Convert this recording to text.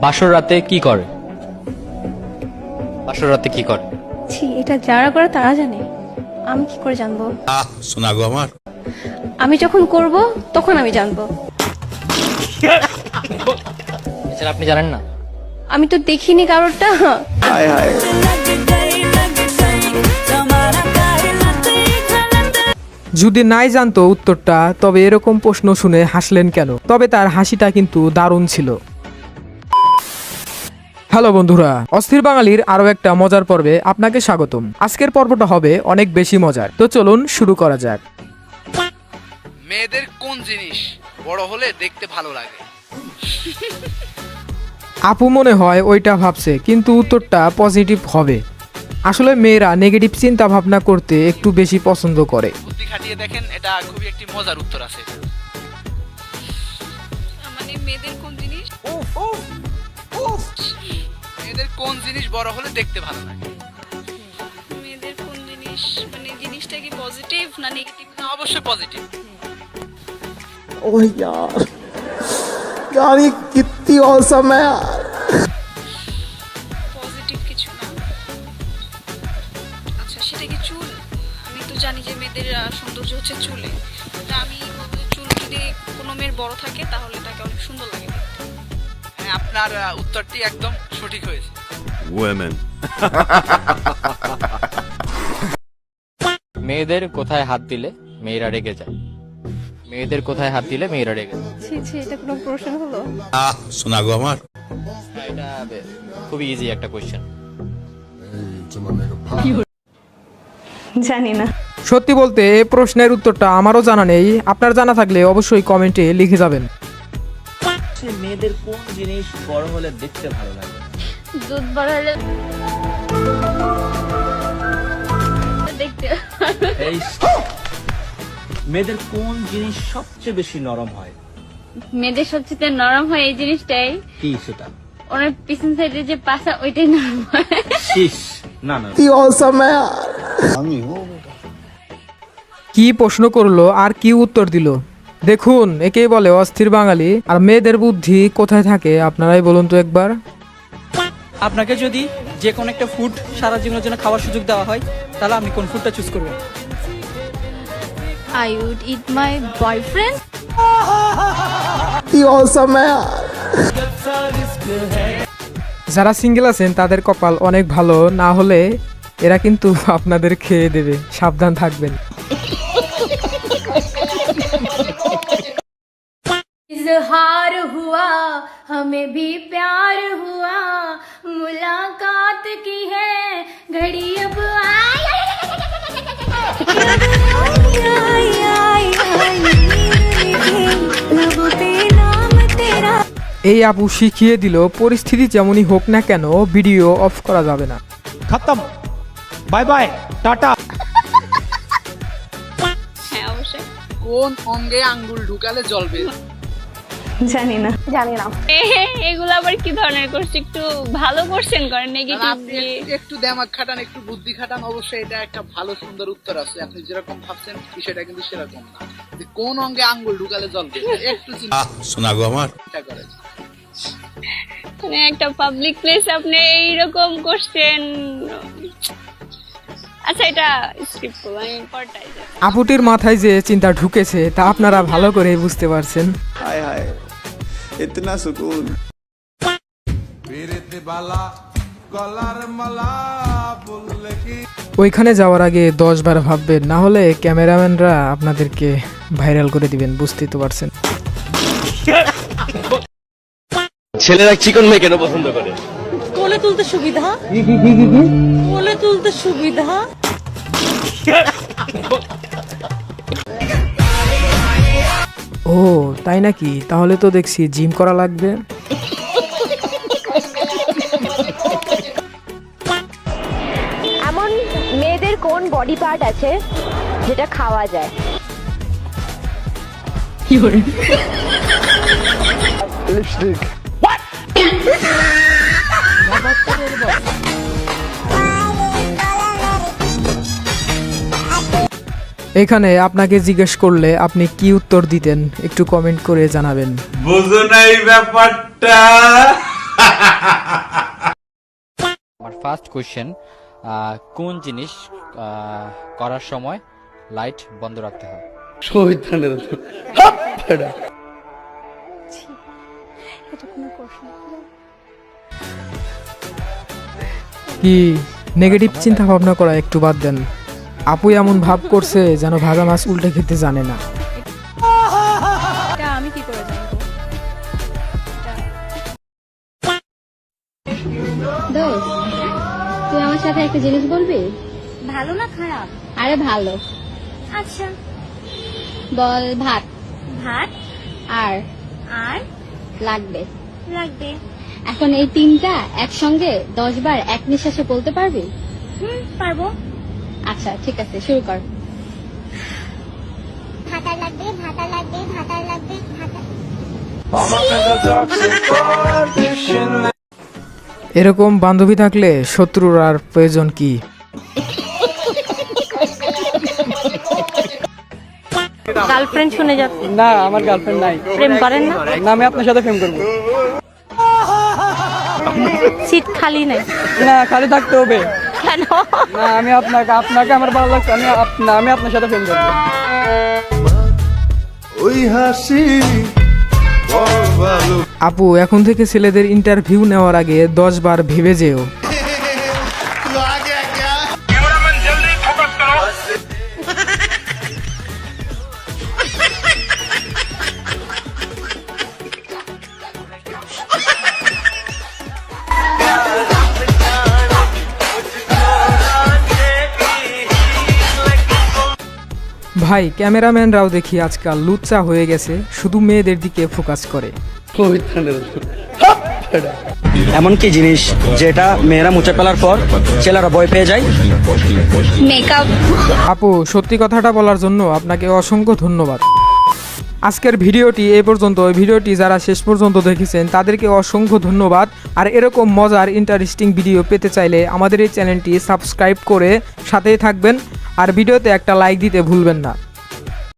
বাসর রাতে কি করে? বাসর রাতে কি করে? ছি, এটা যারা করে তারা জানে, আমি কি করে জানবো? শোনা গো আমার, আমি যখন করব তখন আমি জানবো। এছাড়া আপনি জানেন না? আমি তো দেখিনি কারোরটা। যদি নাই জানতো উত্তরটা, তবে এরকম প্রশ্ন শুনে হাসলেন কেন? তবে তার হাসিটা কিন্তু দারুণ ছিল। হ্যালো বন্ধুরা, অস্থির বাঙালির আরো একটা মজার পর্বে আপনাকে স্বাগতম। আজকের পর্বটা হবে অনেক বেশি মজার, তো চলুন শুরু করা যাক। মেয়েদের কোন জিনিস বড় হলে দেখতে ভালো লাগে? আপু মনে হয় ওইটা ভাবছে, কিন্তু উত্তরটা পজিটিভ হবে। আসলে মেয়েরা নেগেটিভ চিন্তা ভাবনা করতে একটু বেশি পছন্দ করে। বুদ্ধি খাটিয়ে দেখেন, এটা খুবই একটি মজার উত্তর আছে। মানে মেয়েদের কোন জিনিস মেয়েদের কোন জিনিস বড় হলে দেখতে ভালো লাগে? মেয়েদের কোন জিনিস মানে জিনিসটা কি পজিটিভ না নেগেটিভ? না, অবশ্যই পজিটিভ। ओह यार यार ये कितनी औसम है यार। পজিটিভ কিছু না। আচ্ছা, সেটা কি চুল? আমি তো জানি যে মেয়েদের সৌন্দর্য হচ্ছে চুলে। তা আমি বলবো যে চুল যদি কোনো মেয়ের বড় থাকে তাহলে তাকে অনেক সুন্দর লাগে দেখতে। হ্যাঁ, আপনার উত্তরটি একদম সঠিক হয়েছে। মেয়েদের কোথায় হাত দিলে মেয়েরা রেগে যায়? মেয়েদের কোথায় হাত দিলে মেয়েরা রেগে যায়? ছি ছি, এটা কোনো প্রশ্ন হলো? শোনা গো আমার, হ্যাঁ, এটা খুবই ইজি একটা কোয়েশ্চেন। জানি না। সত্যি বলতে এই প্রশ্নের উত্তরটা আমারও জানা নেই। আপনার জানা থাকলে অবশ্যই কমেন্টে লিখে যাবেন। মেয়েদের কোন জিনিস বড় হলে দেখতে ভালো লাগে? দুধ বড় হলে দেখতে এই মেয়েদের কোন জিনিস সবচেয়ে বেশি নরম হয়? মেয়েদের সবচেয়ে নরম হয় এই জিনিসটাই, কি সেটা? ওনার পিছন সাইডে যে পাশা ওইটাই নরম হয়। শীষ। না না, कितनी औसम है यार। কি প্রশ্ন করলো আর কি উত্তর দিল, দেখুন একেই বলে অস্থির বাঙালি। আর মেয়েদের বুদ্ধি কোথায় থাকে আপনারাই বলুন তো একবার। আপনাকে যদি যে কোনো একটা ফুড সারা জীবনের জন্য খাওয়ার সুযোগ দেওয়া হয়, তাহলে আপনি কোন ফুডটা চুজ করবেন? I would eat my boyfriend. कितनी औसम है यार। যারা সিঙ্গেল আছেন তাদের কপাল অনেক ভালো, না হলে এরা কিন্তু আপনাদের খেয়ে দেবে, সাবধান থাকবেন। इजहार हुआ हमें भी प्यार हुआ मुलाकात की है घड़ी अब এই আপু শিখিয়ে দিল পরিস্থিতি যেমনই হোক না কেন ভিডিও অফ করা যাবে না। খতম, বাই বাই, টাটা। হ্যাঁ, অবশ্যই। কোন অঙ্গে আঙ্গুল ঢুকালে জ্বলবে? জানি না। এগুলো আবার কি ধরনের কোশ্চেন? একটু ভালো কোশ্চেন করেন, কারণ নেগেটিভ আপনি একটু দিমাগ খাটান, একটু বুদ্ধি খাটান, অবশ্যই এটা একটা ভালো সুন্দর উত্তর আছে। আপনি যেরকম ভাবছেন বিষয়টা কিন্তু সেরকম না। যে কোন অঙ্গে আঙ্গুল ঢুকালে জ্বলবে, একটু শোনা গো আমার, চিন্তা করেন। মানে একটা পাবলিক প্লেস আপনি এইরকম কোশ্চেন। আচ্ছা, এটা স্কিপ করব, আমি পরটাই যাব। আপুটির মাথায় যে চিন্তা ঢুকেছে তা আপনারা ভালো করে বুঝতে পারছেন। हाय हाय इतना सुकून। ওইখানে যাওয়ার আগে 10 বার ভাববেন, না হলে ক্যামেরাম্যানরা আপনাদেরকে ভাইরাল করে দিবেন, বুঝতেই তো পারছেন। ছেলেরা চিকন মেয়ে কেন পছন্দ করে? কোলে তুলতে সুবিধা। কোলে তুলতে সুবিধা। ও তাই নাকি? তাহলে তো দেখছি জিম করা লাগবে। এমন মেয়েদের কোন বডি পার্ট আছে যেটা খাওয়া যায়? लिपस्टिक। এখানে আপনাকে জিজ্ঞেস করলে আপনি কি উত্তর দিতেন একটু কমেন্ট করে জানাবেন। বুঝো নাই ব্যাপারটা। আমার ফার্স্ট কোশ্চেন, কোন জিনিস করার সময় লাইট বন্ধ রাখতে হয়? কি নেগেটিভ চিন্তা ভাবনা করা একটু বাদ দেন। আপু এমন ভাব করছে যেন ভাজা মাছ উল্টে খেতে জানে না। এটা আমি কি করে জানবো? দোস্ত, তুই আমার সাথে একটা জিনিস বলবি? ভালো না খারাপ? আরে ভালো। আচ্ছা বল। ভাত। ভাত। আর আর লাগবে। লাগবে। এখন এই তিনটা একসঙ্গে 10 বার এক নিঃশ্বাসে বলতে পারবি? পারবো। আচ্ছা ঠিক আছে, শুরু কর। ভাতা লাগবে, ভাতা লাগবে, ভাতা লাগবে, ভাতা। এরকম বান্ধবী থাকলে শত্রুর আর প্রয়োজন কি? গার্লফ্রেন্ড শুনে যাচ্ছে। না, আমার গার্লফ্রেন্ড নাই। প্রেম করেন না? না, আমি আপনার সাথে প্রেম করবো। সিট খালি নাই? না, খালি থাকতে হবে। কেন? না, আমি আপনাকে আমার ভালো লাগছে, আমি আপনার সাথে প্রেম করবো। ওই হাসি আপু এখন থেকে ছেলেদের ইন্টারভিউ নেওয়ার আগে 10 বার ভেবে যেও। ভাই ক্যামেরাম্যানরাও দেখি আজকাল লুচ্চা হয়ে গেছে, শুধু মেয়েদের দিকে ফোকাস করে। এমন কি জিনিস যেটা মেয়েরা মুছে ফেলার পর ছেলেরা ভয় পেয়ে যায়? মেকআপ। আপু সত্যি কথাটা বলার জন্য আপনাকে অসংখ্য ধন্যবাদ। আজকের ভিডিওটি এই পর্যন্ত। ওই ভিডিওটি যারা শেষ পর্যন্ত দেখেছেন তাদেরকে অসংখ্য ধন্যবাদ। আর এরকম মজার ইন্টারেস্টিং ভিডিও পেতে চাইলে আমাদের এই চ্যানেলটি সাবস্ক্রাইব করে সাথেই থাকবেন। আর ভিডিওতে একটা লাইক দিতে ভুলবেন না।